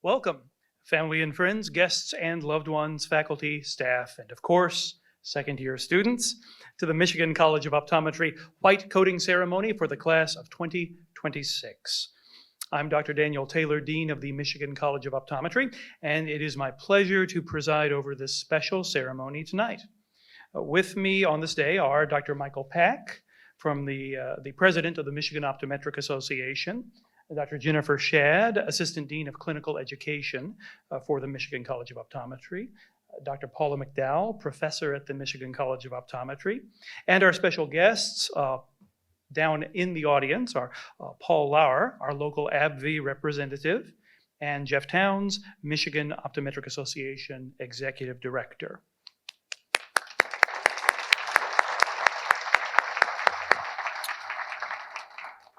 Welcome, family and friends, guests and loved ones, faculty, staff, and of course, second-year students, to the Michigan College of Optometry white coating ceremony for the class of 2026. I'm Dr. Daniel Taylor, Dean of the Michigan College of Optometry, and it is my pleasure to preside over this special ceremony tonight. With me on this day are Dr. Michael Pack, from the president of the Michigan Optometric Association, Dr. Jennifer Shad, Assistant Dean of Clinical Education for the Michigan College of Optometry, Dr. Paula McDowell, Professor at the Michigan College of Optometry, and our special guests down in the audience are Paul Lauer, our local AbbVie representative, and Jeff Towns, Michigan Optometric Association Executive Director.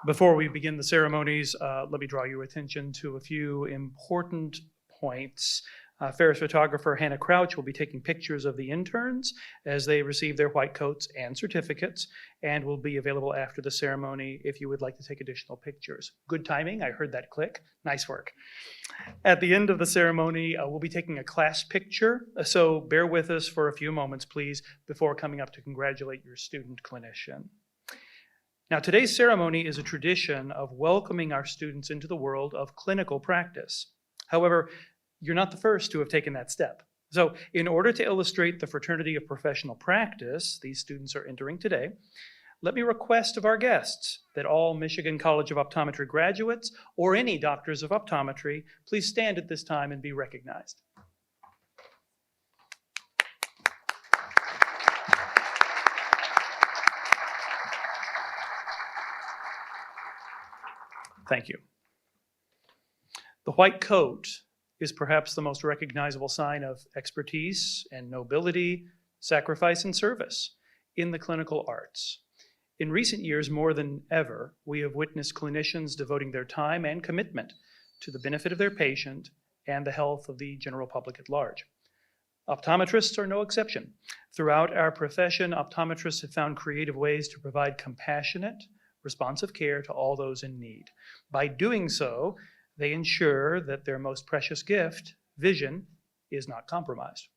Before we begin the ceremonies, let me draw your attention to a few important points. Ferris photographer Hannah Crouch will be taking pictures of the interns as they receive their white coats and certificates, and will be available after the ceremony if you would like to take additional pictures. Good timing, I heard that click. Nice work. At the end of the ceremony, we'll be taking a class picture, so bear with us for a few moments, please, before coming up to congratulate your student clinician. Now, today's ceremony is a tradition of welcoming our students into the world of clinical practice. However, you're not the first to have taken that step. So, in order to illustrate the fraternity of professional practice these students are entering today, let me request of our guests that all Michigan College of Optometry graduates or any doctors of optometry please stand at this time and be recognized. Thank you. The white coat is perhaps the most recognizable sign of expertise and nobility, sacrifice and service in the clinical arts. In recent years, more than ever, we have witnessed clinicians devoting their time and commitment to the benefit of their patient and the health of the general public at large. Optometrists are no exception. Throughout our profession, optometrists have found creative ways to provide compassionate, responsive care to all those in need. By doing so, they ensure that their most precious gift, vision, is not compromised.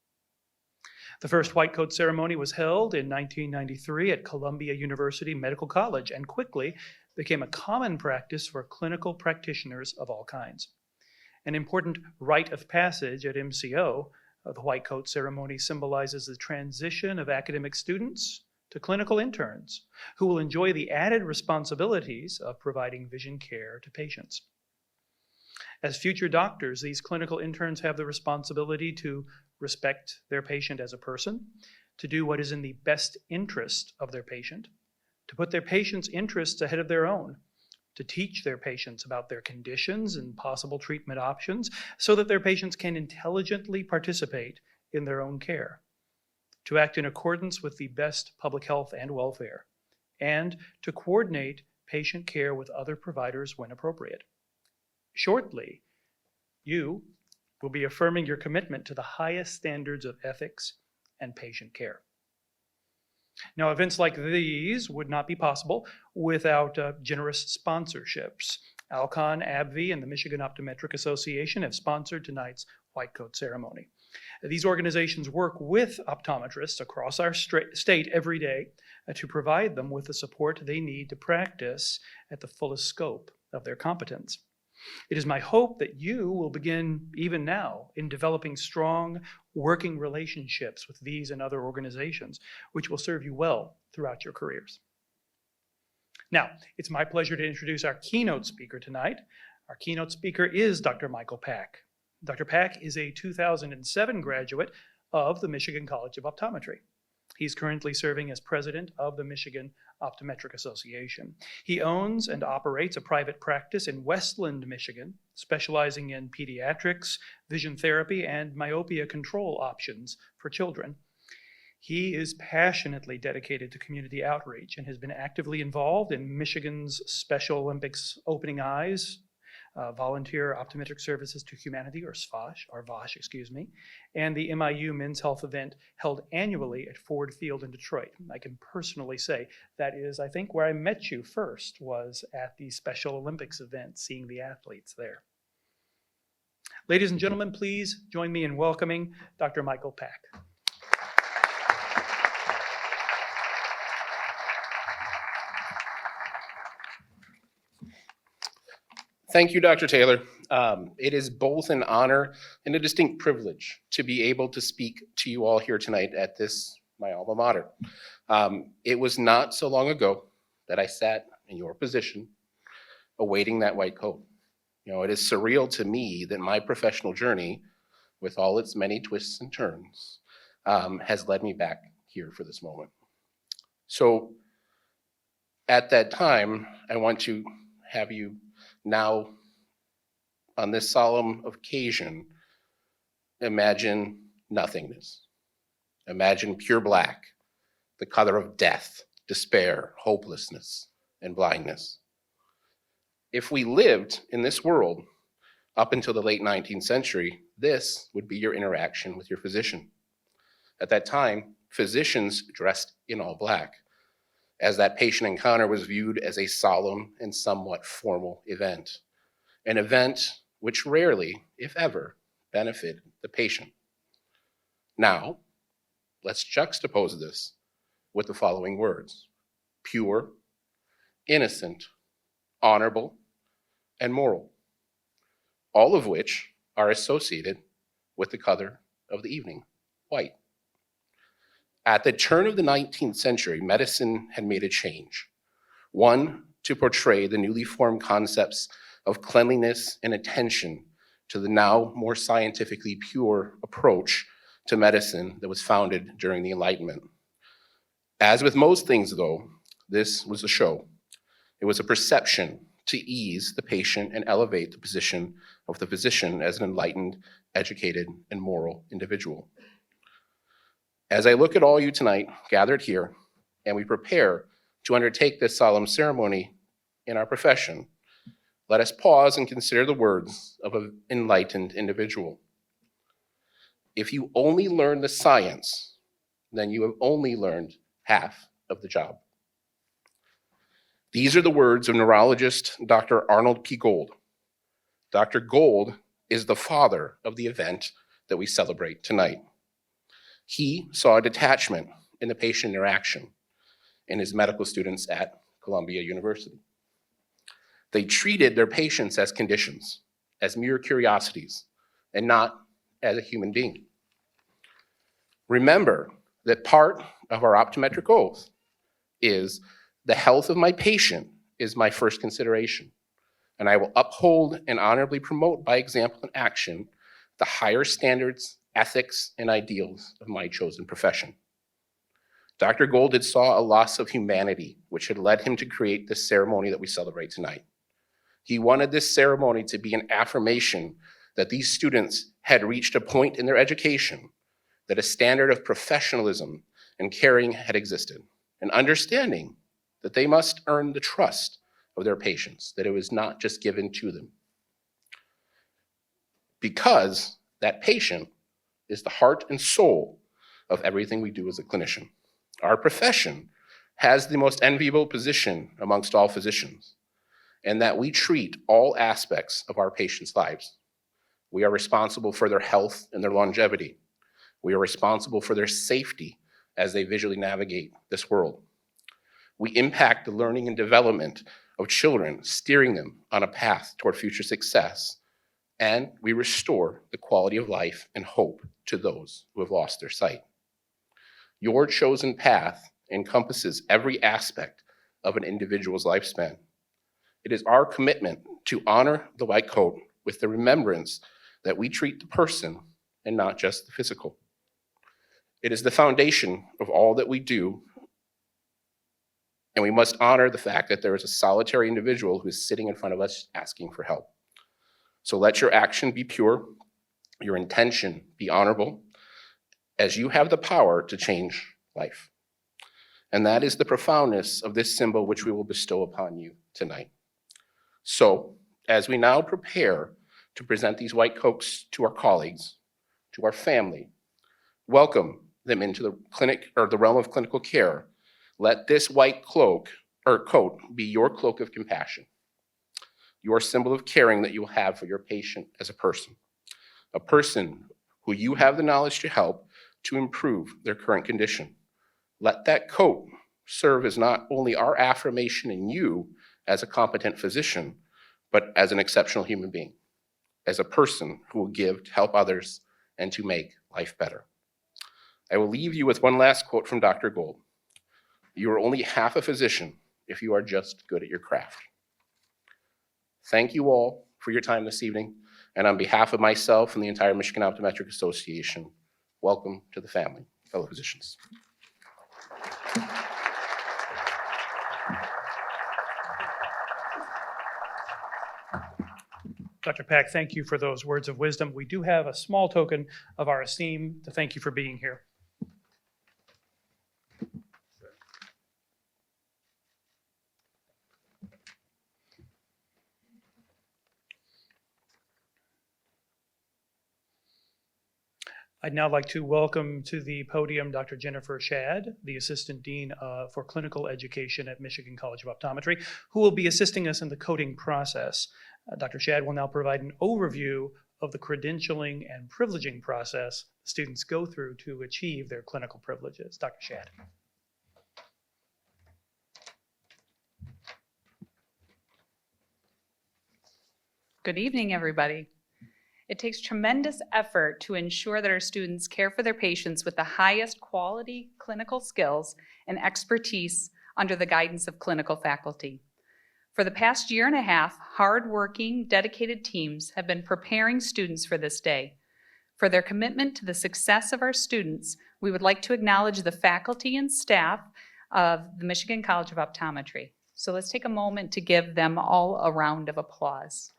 The first white coat ceremony was held in 1993 at Columbia University Medical College and quickly became a common practice for clinical practitioners of all kinds. An important rite of passage at MCO, the white coat ceremony symbolizes the transition of academic students to clinical interns who will enjoy the added responsibilities of providing vision care to patients. As future doctors, these clinical interns have the responsibility to respect their patient as a person, to do what is in the best interest of their patient, to put their patient's interests ahead of their own, to teach their patients about their conditions and possible treatment options so that their patients can intelligently participate in their own care, to act in accordance with the best public health and welfare, and to coordinate patient care with other providers when appropriate. Shortly, you will be affirming your commitment to the highest standards of ethics and patient care. Now, events like these would not be possible without generous sponsorships. Alcon, AbbVie, and the Michigan Optometric Association have sponsored tonight's white coat ceremony. These organizations work with optometrists across our state every day to provide them with the support they need to practice at the fullest scope of their competence. It is my hope that you will begin even now in developing strong working relationships with these and other organizations, which will serve you well throughout your careers. Now, it's my pleasure to introduce our keynote speaker tonight. Our keynote speaker is Dr. Michael Pack. Dr. Pack is a 2007 graduate of the Michigan College of Optometry. He's currently serving as president of the Michigan Optometric Association. He owns and operates a private practice in Westland, Michigan, specializing in pediatrics, vision therapy, and myopia control options for children. He is passionately dedicated to community outreach and has been actively involved in Michigan's Special Olympics Opening Eyes, Volunteer Optometric Services to Humanity, or VOSH, and the MIU Men's Health event held annually at Ford Field in Detroit. I can personally say that is, I think, where I met you first, was at the Special Olympics event, seeing the athletes there. Ladies and gentlemen, please join me in welcoming Dr. Michael Pack. Thank you, Dr. Taylor. It is both an honor and a distinct privilege to be able to speak to you all here tonight at this, my alma mater. It was not so long ago that I sat in your position awaiting that white coat. You know, it is surreal to me that my professional journey, with all its many twists and turns, has led me back here for this moment. So at that time, I want to have you now, on this solemn occasion, imagine nothingness. Imagine pure black, the color of death, despair, hopelessness, and blindness. If we lived in this world up until the late 19th century, this would be your interaction with your physician. At that time, physicians dressed in all black, as that patient encounter was viewed as a solemn and somewhat formal event, an event which rarely, if ever, benefited the patient. Now, let's juxtapose this with the following words: pure, innocent, honorable, and moral, all of which are associated with the color of the evening, white. At the turn of the 19th century, medicine had made a change, one to portray the newly formed concepts of cleanliness and attention to the now more scientifically pure approach to medicine that was founded during the Enlightenment. As with most things, though, this was a show. It was a perception to ease the patient and elevate the position of the physician as an enlightened, educated, and moral individual. As I look at all you tonight gathered here, and we prepare to undertake this solemn ceremony in our profession, let us pause and consider the words of an enlightened individual. If you only learn the science, then you have only learned half of the job. These are the words of neurologist Dr. Arnold P. Gold. Dr. Gold is the father of the event that we celebrate tonight. He saw a detachment in the patient interaction in his medical students at Columbia University. They treated their patients as conditions, as mere curiosities, and not as a human being. Remember that part of our optometric oath is the health of my patient is my first consideration, and I will uphold and honorably promote by example and action the higher standards, ethics, and ideals of my chosen profession. Dr. Gold had saw a loss of humanity, which had led him to create this ceremony that we celebrate tonight. He wanted this ceremony to be an affirmation that these students had reached a point in their education that a standard of professionalism and caring had existed, and understanding that they must earn the trust of their patients, that it was not just given to them. Because that patient is the heart and soul of everything we do as a clinician. Our profession has the most enviable position amongst all physicians, and that we treat all aspects of our patients' lives. We are responsible for their health and their longevity. We are responsible for their safety as they visually navigate this world. We impact the learning and development of children, steering them on a path toward future success, and we restore the quality of life and hope to those who have lost their sight. Your chosen path encompasses every aspect of an individual's lifespan. It is our commitment to honor the white coat with the remembrance that we treat the person and not just the physical. It is the foundation of all that we do, and we must honor the fact that there is a solitary individual who is sitting in front of us asking for help. So let your action be pure, your intention be honorable, as you have the power to change life. And that is the profoundness of this symbol which we will bestow upon you tonight. So, as we now prepare to present these white coats to our colleagues, to our family, welcome them into the clinic or the realm of clinical care. Let this white cloak or coat be your cloak of compassion, your symbol of caring that you will have for your patient as a person. a person who you have the knowledge to help to improve their current condition. Let that coat serve as not only our affirmation in you as a competent physician, but as an exceptional human being, as a person who will give to help others and to make life better. I will leave you with one last quote from Dr. Gold. You are only half a physician if you are just good at your craft. Thank you all for your time this evening, and on behalf of myself and the entire Michigan Optometric Association, welcome to the family, fellow physicians. Dr. Pack, thank you for those words of wisdom. We do have a small token of our esteem to thank you for being here. I'd now like to welcome to the podium Dr. Jennifer Shad, the Assistant Dean for Clinical Education at Michigan College of Optometry, who will be assisting us in the coding process. Dr. Shad will now provide an overview of the credentialing and privileging process students go through to achieve their clinical privileges. Dr. Shad. Good evening, everybody. It takes tremendous effort to ensure that our students care for their patients with the highest quality clinical skills and expertise under the guidance of clinical faculty. For the past year and a half, hard-working, dedicated teams have been preparing students for this day. For their commitment to the success of our students, we would like to acknowledge the faculty and staff of the Michigan College of Optometry. So let's take a moment to give them all a round of applause.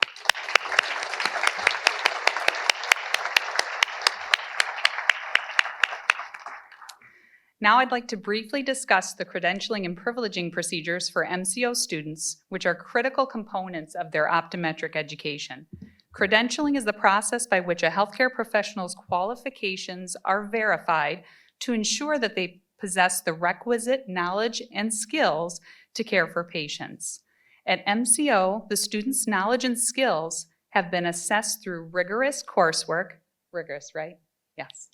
Now I'd like to briefly discuss the credentialing and privileging procedures for MCO students, which are critical components of their optometric education. Credentialing is the process by which a healthcare professional's qualifications are verified to ensure that they possess the requisite knowledge and skills to care for patients. At MCO, the student's knowledge and skills have been assessed through rigorous coursework, rigorous, right? Yes.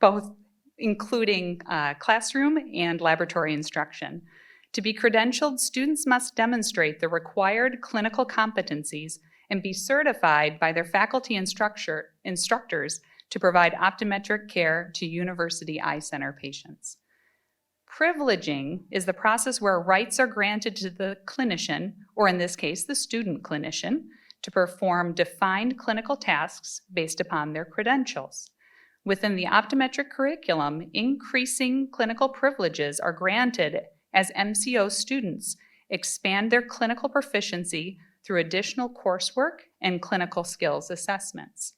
Both including classroom and laboratory instruction. To be credentialed, students must demonstrate the required clinical competencies and be certified by their faculty instructors to provide optometric care to university eye center patients. Privileging is the process where rights are granted to the clinician, or in this case, the student clinician, to perform defined clinical tasks based upon their credentials. Within the optometric curriculum, increasing clinical privileges are granted as MCO students expand their clinical proficiency through additional coursework and clinical skills assessments.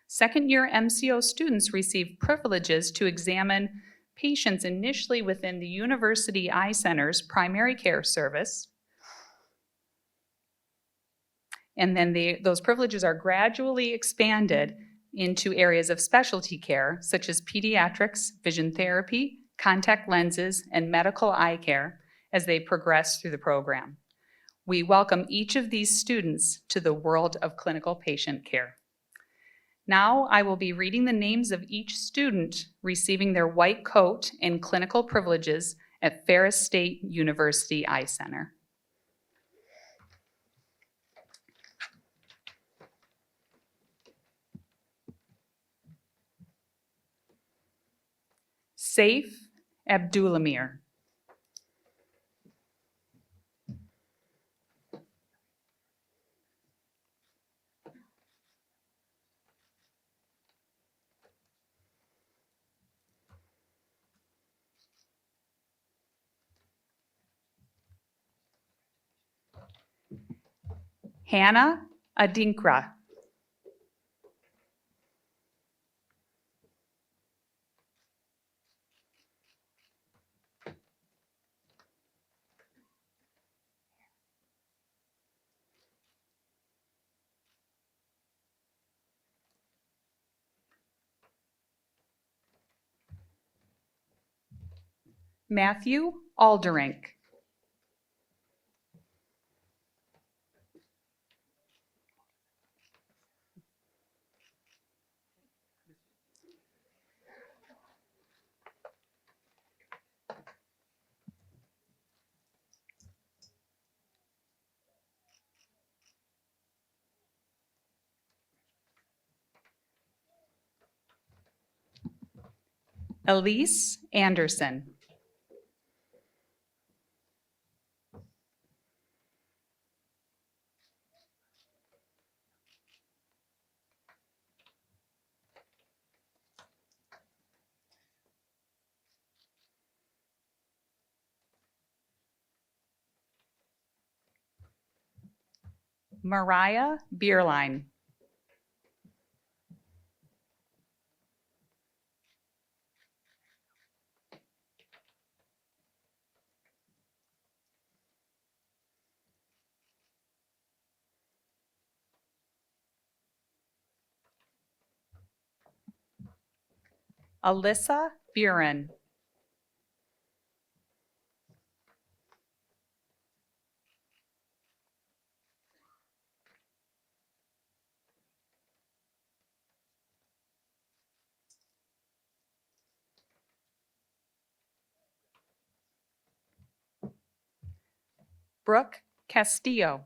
Second-year MCO students receive privileges to examine patients initially within the University Eye Center's primary care service, and then those privileges are gradually expanded into areas of specialty care, such as pediatrics, vision therapy, contact lenses, and medical eye care as they progress through the program. We welcome each of these students to the world of clinical patient care. Now I will be reading the names of each student receiving their white coat and clinical privileges at Ferris State University Eye Center. Saif Abdulamir. Hannah Adinkra. Matthew Alderink. Elise Anderson. Mariah Bierlein. Alyssa Buren. Brooke Castillo.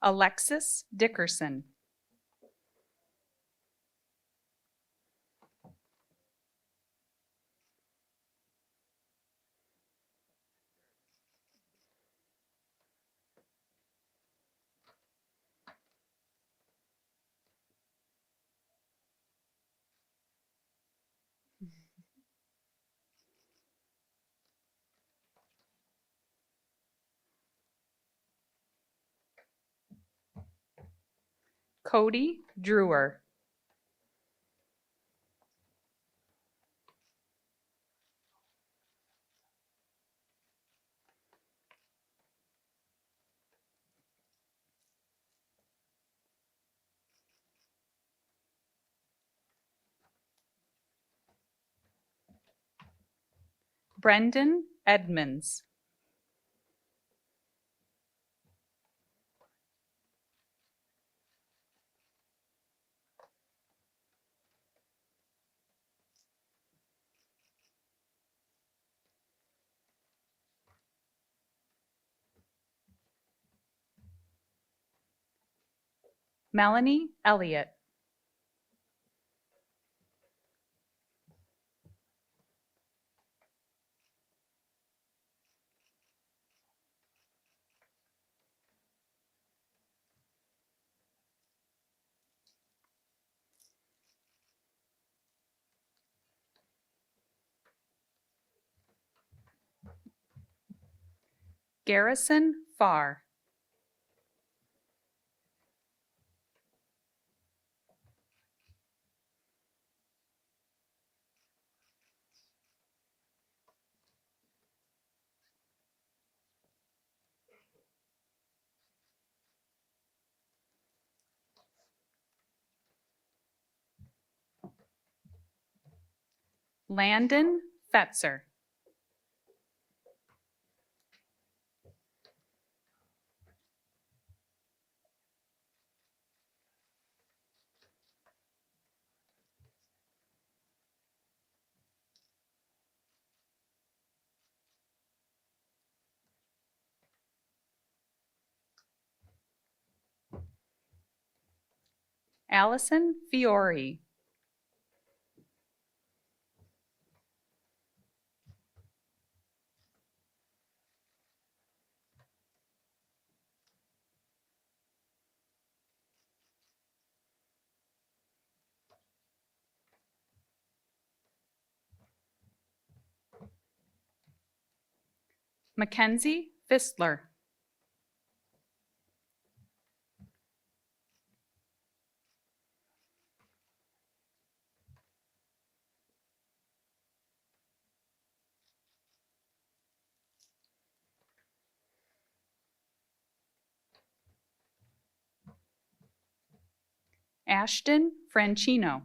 Alexis Dickerson. Cody Drewer. Brendan Edmonds. Melanie Elliott. Garrison Farr. Landon Fetzer. Allison Fiore. Mackenzie Fistler. Ashton Franchino.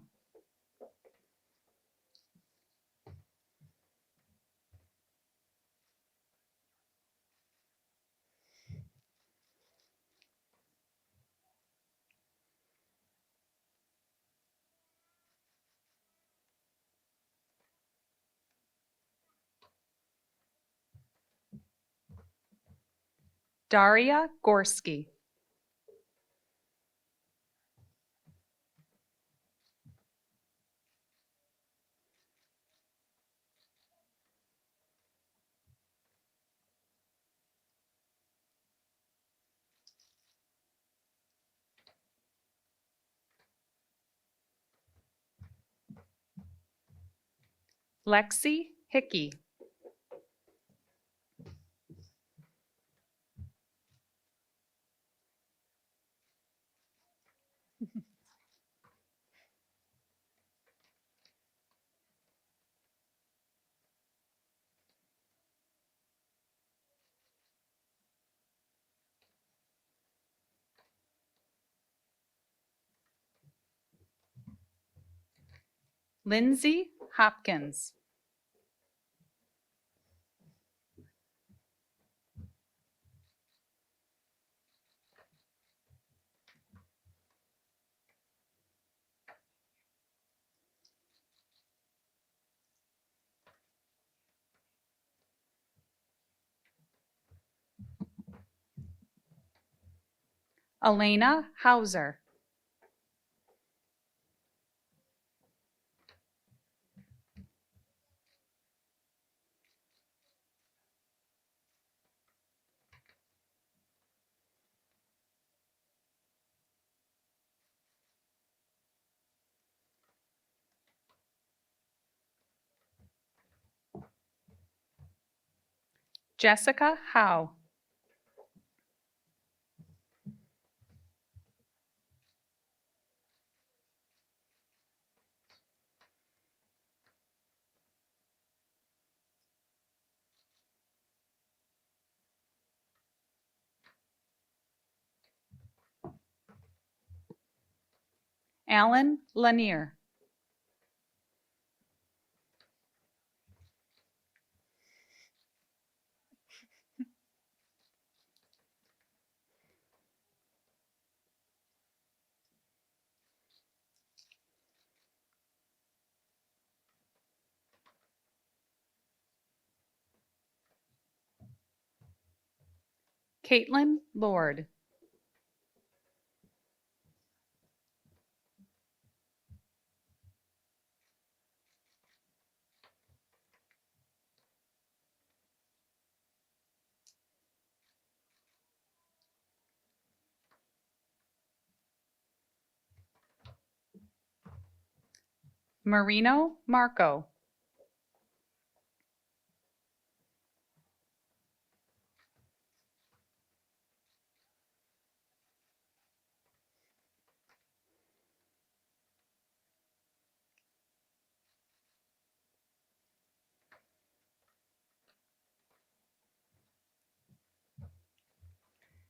Daria Gorski. Lexi Hickey. Lindsay Hopkins. Elena Hauser. Jessica Howe. Alan Lanier. Caitlin Lord. Marino Marco.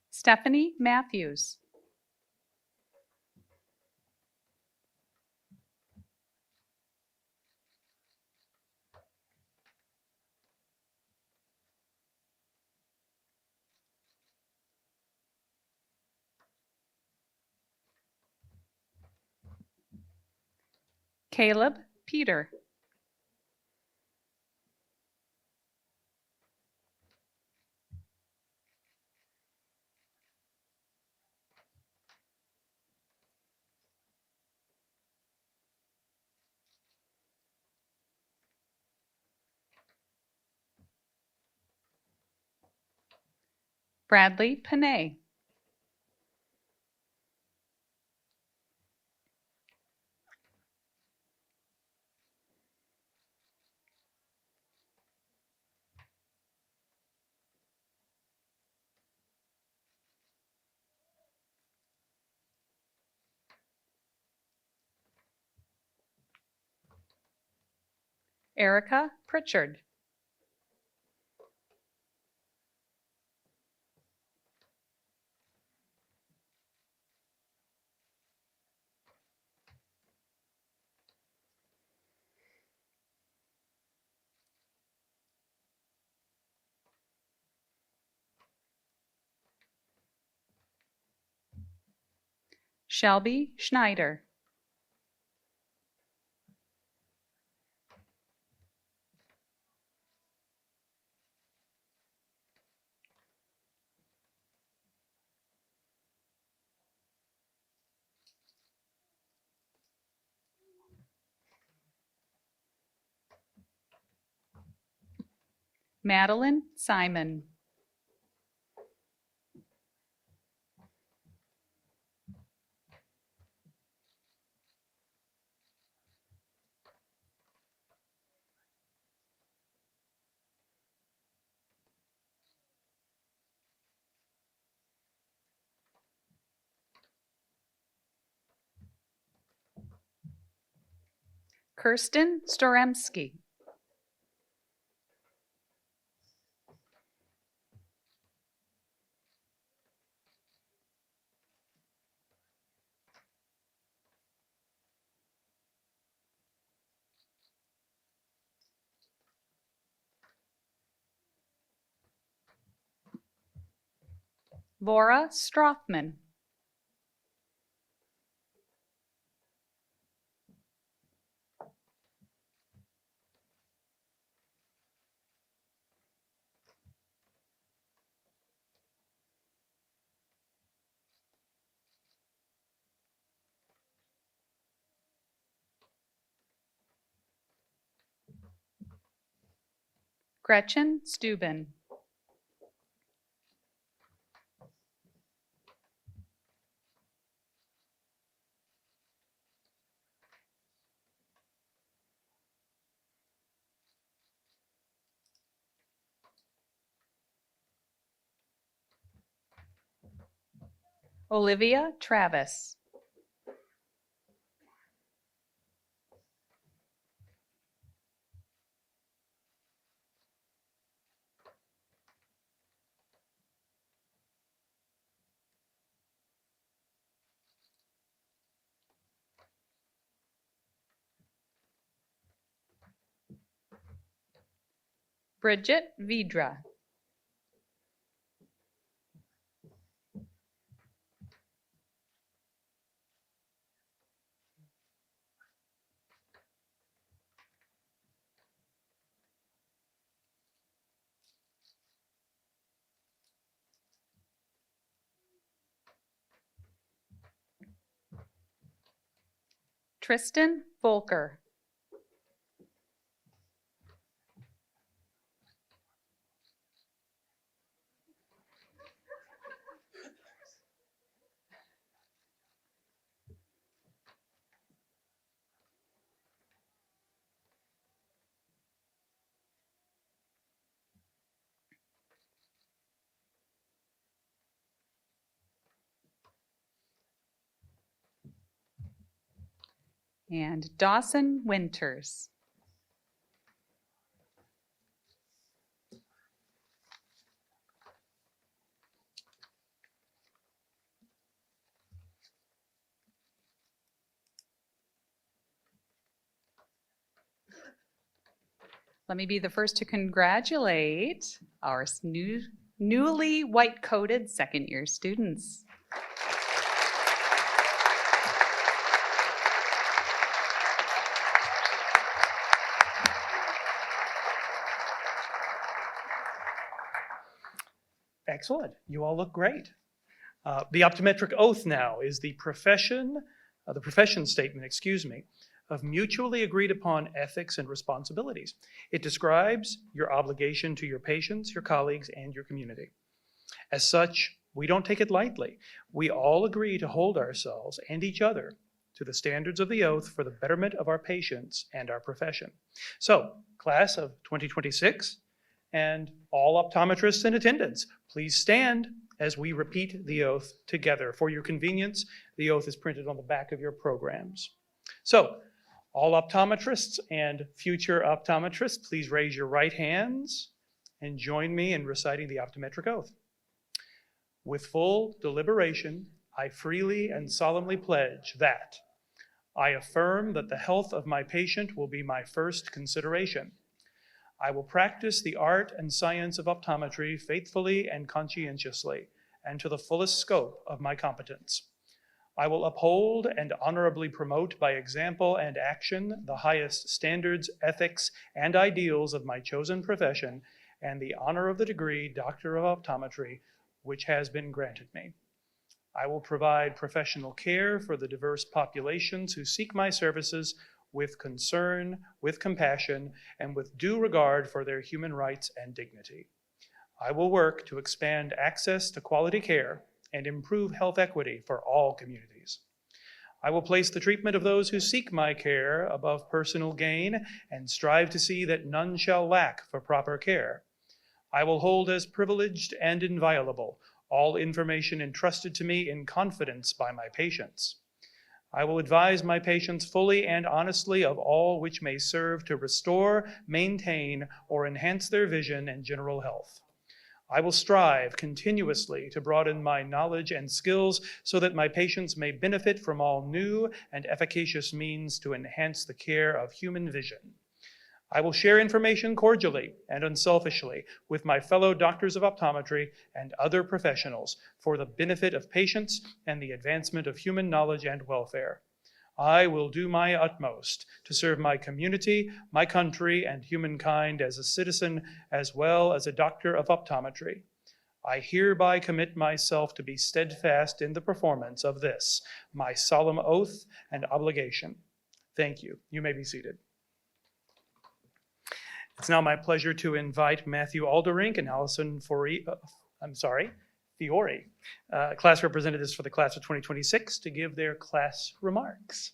Stephanie Matthews. Caleb Peter. Bradley Panay. Erica Pritchard. Shelby Schneider. Madeline Simon. Kirsten Storemski. Laura Strothman. Gretchen Steuben. Olivia Travis. Bridget Vidra. Tristan Volker. And Dawson Winters. Let me be the first to congratulate our newly white-coated second-year students. Excellent. You all look great. The optometric oath now is the profession statement, of mutually agreed upon ethics and responsibilities. It describes your obligation to your patients, your colleagues, and your community. As such, we don't take it lightly. We all agree to hold ourselves and each other to the standards of the oath for the betterment of our patients and our profession. So, class of 2026 and all optometrists in attendance, please stand as we repeat the oath together. For your convenience, the oath is printed on the back of your programs. So, all optometrists and future optometrists, please raise your right hands and join me in reciting the optometric oath. With full deliberation, I freely and solemnly pledge that I affirm that the health of my patient will be my first consideration. I will practice the art and science of optometry faithfully and conscientiously and to the fullest scope of my competence. I will uphold and honorably promote by example and action the highest standards, ethics, and ideals of my chosen profession and the honor of the degree Doctor of Optometry, which has been granted me. I will provide professional care for the diverse populations who seek my services with concern, with compassion, and with due regard for their human rights and dignity. I will work to expand access to quality care and improve health equity for all communities. I will place the treatment of those who seek my care above personal gain and strive to see that none shall lack for proper care. I will hold as privileged and inviolable all information entrusted to me in confidence by my patients. I will advise my patients fully and honestly of all which may serve to restore, maintain, or enhance their vision and general health. I will strive continuously to broaden my knowledge and skills so that my patients may benefit from all new and efficacious means to enhance the care of human vision. I will share information cordially and unselfishly with my fellow doctors of optometry and other professionals for the benefit of patients and the advancement of human knowledge and welfare. I will do my utmost to serve my community, my country, and humankind as a citizen as well as a doctor of optometry. I hereby commit myself to be steadfast in the performance of this, my solemn oath and obligation. Thank you. You may be seated. It's now my pleasure to invite Matthew Alderink and Allison Fiore, class representatives for the class of 2026, to give their class remarks.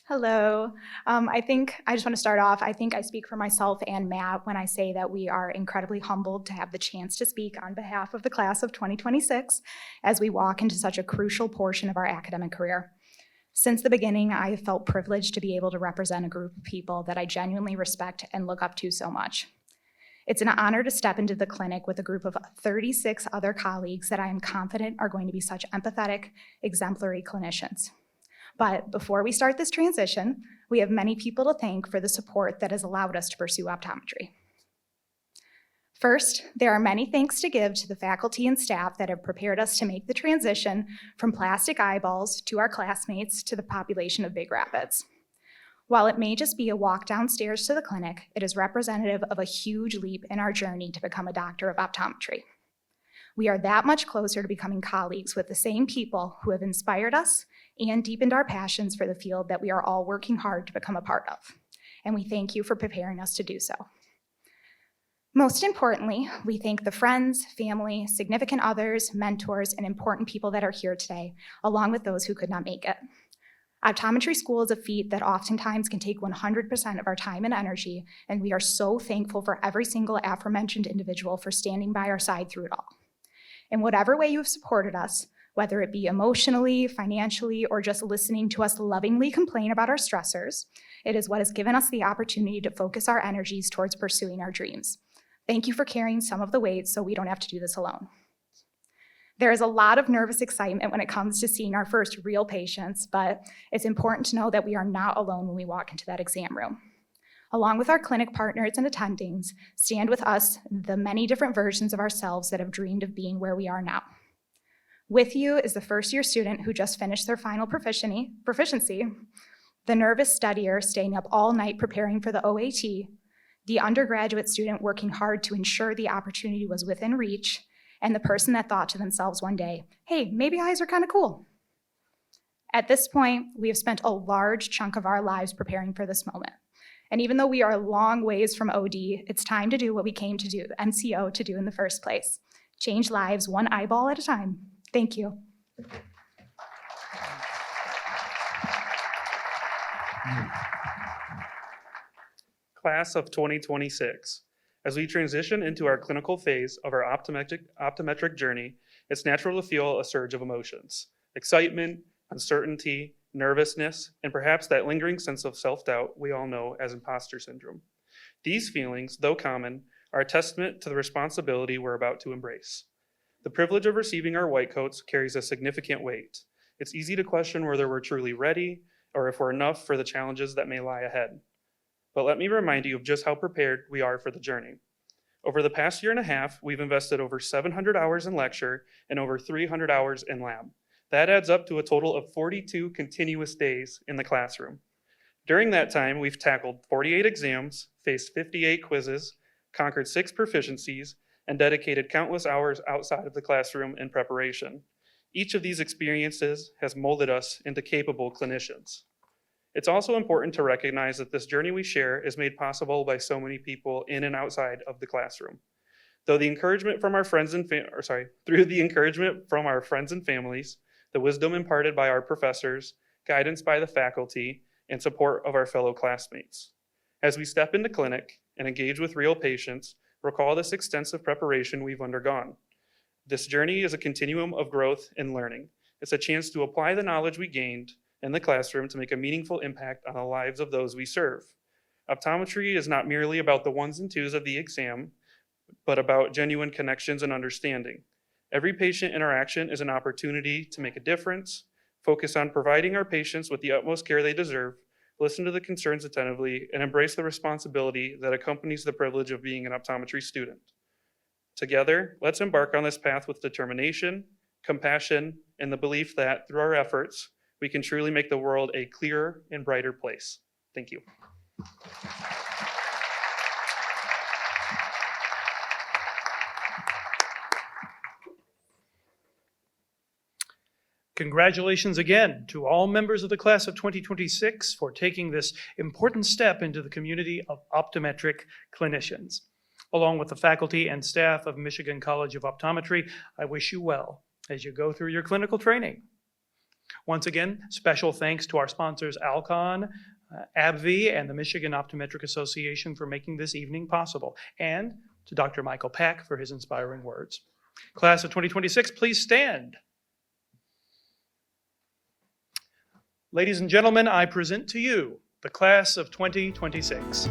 Hello. I just want to start off. I think I speak for myself and Matt when I say that we are incredibly humbled to have the chance to speak on behalf of the class of 2026 as we walk into such a crucial portion of our academic career. Since the beginning, I have felt privileged to be able to represent a group of people that I genuinely respect and look up to so much. It's an honor to step into the clinic with a group of 36 other colleagues that I am confident are going to be such empathetic, exemplary clinicians. But before we start this transition, we have many people to thank for the support that has allowed us to pursue optometry. First, there are many thanks to give to the faculty and staff that have prepared us to make the transition from plastic eyeballs to our classmates to the population of Big Rapids. While it may just be a walk downstairs to the clinic, it is representative of a huge leap in our journey to become a doctor of optometry. We are that much closer to becoming colleagues with the same people who have inspired us and deepened our passions for the field that we are all working hard to become a part of. And we thank you for preparing us to do so. Most importantly, we thank the friends, family, significant others, mentors, and important people that are here today, along with those who could not make it. Optometry school is a feat that oftentimes can take 100% of our time and energy, and we are so thankful for every single aforementioned individual for standing by our side through it all. In whatever way you have supported us, whether it be emotionally, financially, or just listening to us lovingly complain about our stressors, it is what has given us the opportunity to focus our energies towards pursuing our dreams. Thank you for carrying some of the weight so we don't have to do this alone. There is a lot of nervous excitement when it comes to seeing our first real patients, but it's important to know that we are not alone when we walk into that exam room. Along with our clinic partners and attendings, stand with us the many different versions of ourselves that have dreamed of being where we are now. With you is the first-year student who just finished their final proficiency, the nervous studier staying up all night preparing for the OAT, the undergraduate student working hard to ensure the opportunity was within reach, and the person that thought to themselves one day, hey, maybe eyes are kind of cool. At this point, we have spent a large chunk of our lives preparing for this moment. And even though we are a long ways from OD, it's time to do what we came to do, MCO, to do in the first place. Change lives one eyeball at a time. Thank you. Class of 2026. As we transition into our clinical phase of our optometric journey, it's natural to feel a surge of emotions: excitement, uncertainty, nervousness, and perhaps that lingering sense of self-doubt we all know as imposter syndrome. These feelings, though common, are a testament to the responsibility we're about to embrace. The privilege of receiving our white coats carries a significant weight. It's easy to question whether we're truly ready or if we're enough for the challenges that may lie ahead. But let me remind you of just how prepared we are for the journey. Over the past year and a half, we've invested over 700 hours in lecture and over 300 hours in lab. That adds up to a total of 42 continuous days in the classroom. During that time, we've tackled 48 exams, faced 58 quizzes, conquered 6 proficiencies, and dedicated countless hours outside of the classroom in preparation. Each of these experiences has molded us into capable clinicians. It's also important to recognize that this journey we share is made possible by so many people in and outside of the classroom. Through the encouragement from our friends and families, the wisdom imparted by our professors, guidance by the faculty, and support of our fellow classmates. As we step into clinic and engage with real patients, recall this extensive preparation we've undergone. This journey is a continuum of growth and learning. It's a chance to apply the knowledge we gained in the classroom to make a meaningful impact on the lives of those we serve. Optometry is not merely about the ones and twos of the exam, but about genuine connections and understanding. Every patient interaction is an opportunity to make a difference, focus on providing our patients with the utmost care they deserve, listen to the concerns attentively, and embrace the responsibility that accompanies the privilege of being an optometry student. Together, let's embark on this path with determination, compassion, and the belief that through our efforts, we can truly make the world a clearer and brighter place. Thank you. Congratulations again to all members of the class of 2026 for taking this important step into the community of optometric clinicians. Along with the faculty and staff of Michigan College of Optometry, I wish you well as you go through your clinical training. Once again, special thanks to our sponsors Alcon, AbbVie, and the Michigan Optometric Association for making this evening possible, and to Dr. Michael Pack for his inspiring words. Class of 2026, please stand. Ladies and gentlemen, I present to you the class of 2026.